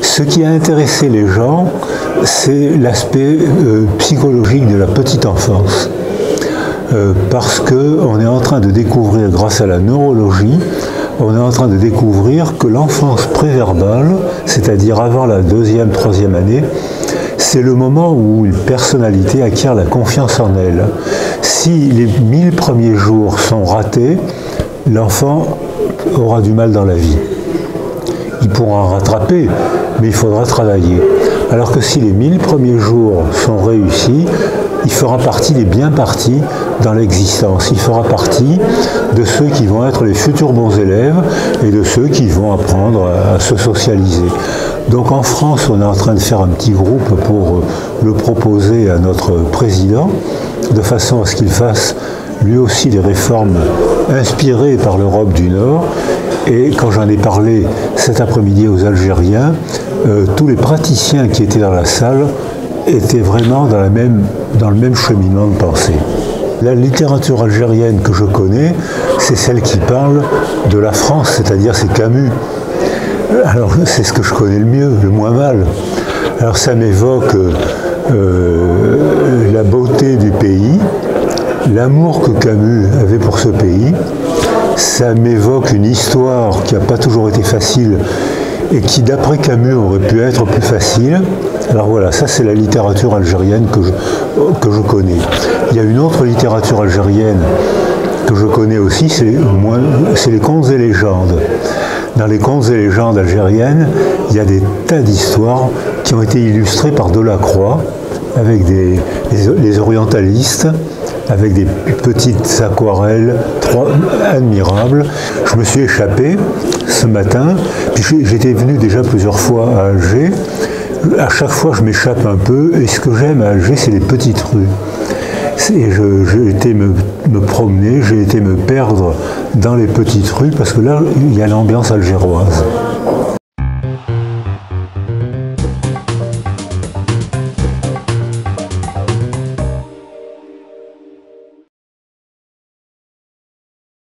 Ce qui a intéressé les gens, c'est l'aspect psychologique de la petite enfance. Parce qu'on est en train de découvrir, grâce à la neurologie, on est en train de découvrir que l'enfance préverbale, c'est-à-dire avant la 2e, 3e année, c'est le moment où une personnalité acquiert la confiance en elle. Si les 1000 premiers jours sont ratés, l'enfant aura du mal dans la vie. Il pourra rattraper, mais il faudra travailler. Alors que si les 1000 premiers jours sont réussis, il fera partie des bien partis dans l'existence. Il fera partie de ceux qui vont être les futurs bons élèves et de ceux qui vont apprendre à se socialiser. Donc en France, on est en train de faire un petit groupe pour le proposer à notre président, de façon à ce qu'il fasse lui aussi des réformes inspirées par l'Europe du Nord. Et quand j'en ai parlé cet après-midi aux Algériens, tous les praticiens qui étaient dans la salle étaient vraiment dans le même cheminement de pensée. La littérature algérienne que je connais, c'est celle qui parle de la France, c'est-à-dire c'est Camus. Alors c'est ce que je connais le mieux, le moins mal. Alors ça m'évoque la beauté du pays, l'amour que Camus avait pour ce pays. Ça m'évoque une histoire qui n'a pas toujours été facile et qui, d'après Camus, aurait pu être plus facile. Alors voilà, ça c'est la littérature algérienne que je connais. Il y a une autre littérature algérienne que je connais aussi, c'est les contes et légendes. Dans les contes et légendes algériennes, il y a des tas d'histoires qui ont été illustrées par Delacroix, avec les orientalistes, avec des petites aquarelles admirables. Je me suis échappé ce matin, puis j'étais venu déjà plusieurs fois à Alger. À chaque fois, je m'échappe un peu, et ce que j'aime à Alger, c'est les petites rues. Et j'ai été me promener, j'ai été me perdre dans les petites rues, parce que là, il y a l'ambiance algéroise.